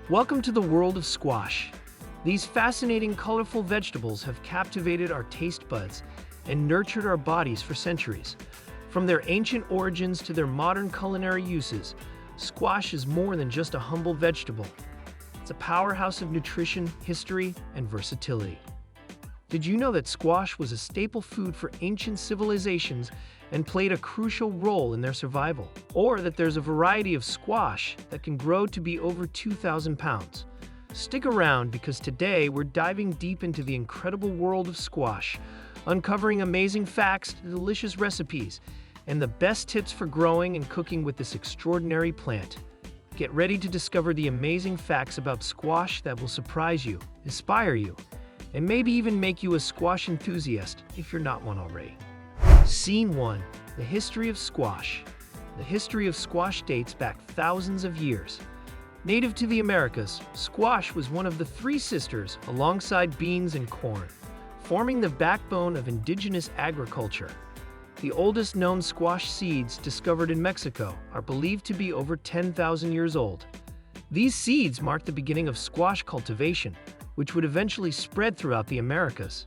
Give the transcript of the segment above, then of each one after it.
Welcome to the world of squash. These fascinating, colorful vegetables have captivated our taste buds and nurtured our bodies for centuries. From their ancient origins to their modern culinary uses, squash is more than just a humble vegetable. It's a powerhouse of nutrition, history, and versatility. Did you know that squash was a staple food for ancient civilizations and played a crucial role in their survival? Or that there's a variety of squash that can grow to be over 2,000 pounds? Stick around because today we're diving deep into the incredible world of squash, uncovering amazing facts, delicious recipes, and the best tips for growing and cooking with this extraordinary plant. Get ready to discover the amazing facts about squash that will surprise you, inspire you, and maybe even make you a squash enthusiast if you're not one already. Scene 1. The history of squash. The history of squash dates back thousands of years. Native to the Americas, squash was one of the three sisters alongside beans and corn, forming the backbone of indigenous agriculture. The oldest known squash seeds discovered in Mexico are believed to be over 10,000 years old. These seeds marked the beginning of squash cultivation, which would eventually spread throughout the Americas.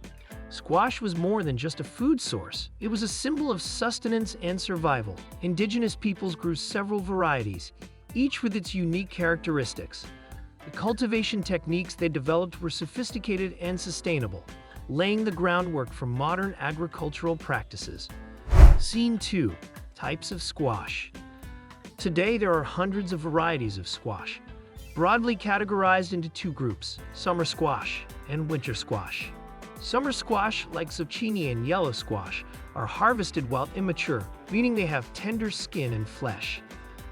Squash was more than just a food source. It was a symbol of sustenance and survival. Indigenous peoples grew several varieties, each with its unique characteristics. The cultivation techniques they developed were sophisticated and sustainable, laying the groundwork for modern agricultural practices. Scene 2. Types of squash. Today there are hundreds of varieties of squash, broadly categorized into two groups: summer squash and winter squash. Summer squash, like zucchini and yellow squash, are harvested while immature, meaning they have tender skin and flesh.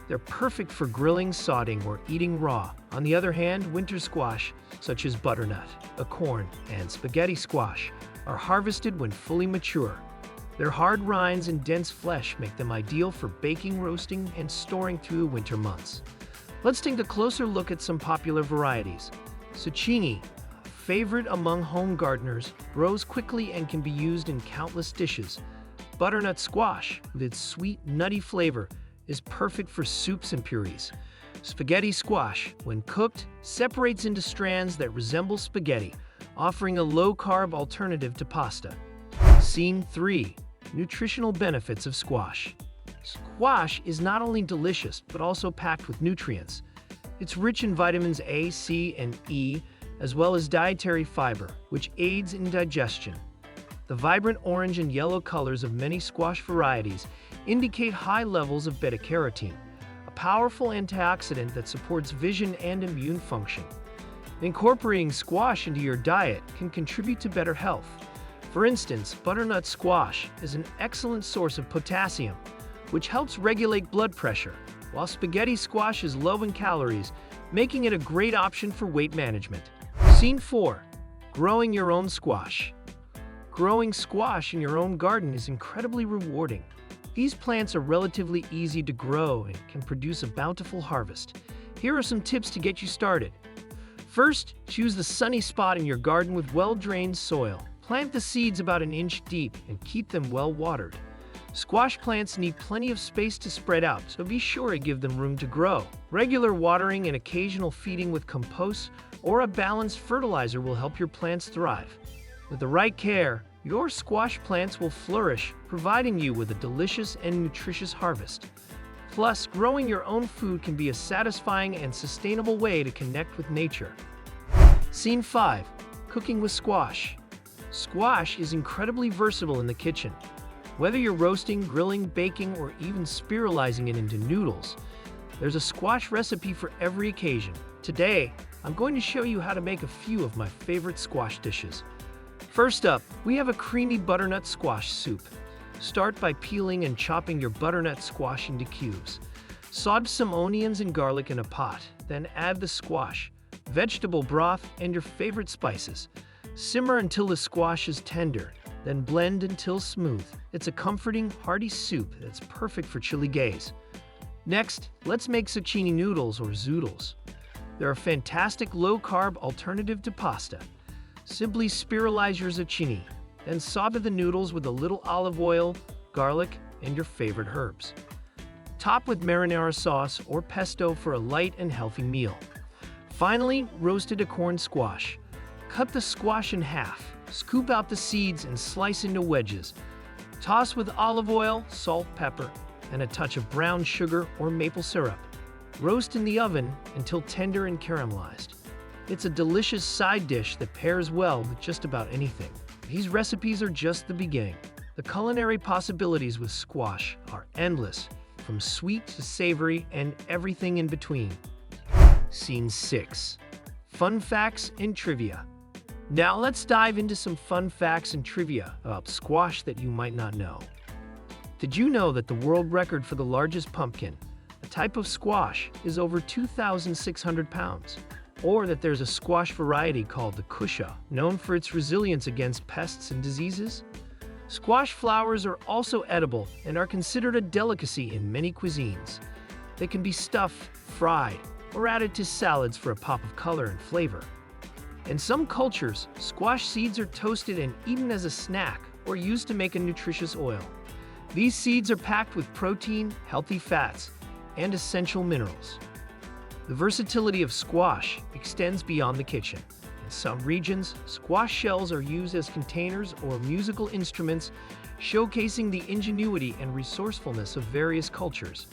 They're perfect for grilling, sautéing, or eating raw. On the other hand, winter squash, such as butternut, acorn, and spaghetti squash, are harvested when fully mature. Their hard rinds and dense flesh make them ideal for baking, roasting, and storing through the winter months. Let's take a closer look at some popular varieties. Zucchini, a favorite among home gardeners, grows quickly and can be used in countless dishes. Butternut squash, with its sweet, nutty flavor, is perfect for soups and purees. Spaghetti squash, when cooked, separates into strands that resemble spaghetti, offering a low-carb alternative to pasta. Scene 3. Nutritional benefits of squash. Squash is not only delicious, but also packed with nutrients. It's rich in vitamins A, C, and E, as well as dietary fiber, which aids in digestion. The vibrant orange and yellow colors of many squash varieties indicate high levels of beta-carotene, a powerful antioxidant that supports vision and immune function. Incorporating squash into your diet can contribute to better health. For instance, butternut squash is an excellent source of potassium, which helps regulate blood pressure, while spaghetti squash is low in calories, making it a great option for weight management. Scene 4. Growing your own squash. Growing squash in your own garden is incredibly rewarding. These plants are relatively easy to grow and can produce a bountiful harvest. Here are some tips to get you started. First, choose the sunny spot in your garden with well-drained soil. Plant the seeds about an inch deep and keep them well watered. Squash plants need plenty of space to spread out, so be sure to give them room to grow. Regular watering and occasional feeding with compost or a balanced fertilizer will help your plants thrive. With the right care, your squash plants will flourish, providing you with a delicious and nutritious harvest. Plus, growing your own food can be a satisfying and sustainable way to connect with nature. Scene 5. Cooking with squash. Squash is incredibly versatile in the kitchen. Whether you're roasting, grilling, baking, or even spiralizing it into noodles, there's a squash recipe for every occasion. Today, I'm going to show you how to make a few of my favorite squash dishes. First up, we have a creamy butternut squash soup. Start by peeling and chopping your butternut squash into cubes. Saute some onions and garlic in a pot, then add the squash, vegetable broth, and your favorite spices. Simmer until the squash is tender, then blend until smooth. It's a comforting, hearty soup that's perfect for chilly days. Next, let's make zucchini noodles or zoodles. They're a fantastic low-carb alternative to pasta. Simply spiralize your zucchini, then saute the noodles with a little olive oil, garlic, and your favorite herbs. Top with marinara sauce or pesto for a light and healthy meal. Finally, roasted acorn squash. Cut the squash in half, scoop out the seeds and slice into wedges. Toss with olive oil, salt, pepper, and a touch of brown sugar or maple syrup. Roast in the oven until tender and caramelized. It's a delicious side dish that pairs well with just about anything. These recipes are just the beginning. The culinary possibilities with squash are endless, from sweet to savory and everything in between. Scene 6. Fun facts and trivia. Now let's dive into some fun facts and trivia about squash that you might not know. Did you know that the world record for the largest pumpkin, a type of squash, is over 2,600 pounds? Or that there's a squash variety called the cusha, known for its resilience against pests and diseases? Squash flowers are also edible and are considered a delicacy in many cuisines. They can be stuffed, fried, or added to salads for a pop of color and flavor. In some cultures, squash seeds are toasted and eaten as a snack or used to make a nutritious oil. These seeds are packed with protein, healthy fats, and essential minerals. The versatility of squash extends beyond the kitchen. In some regions, squash shells are used as containers or musical instruments, showcasing the ingenuity and resourcefulness of various cultures.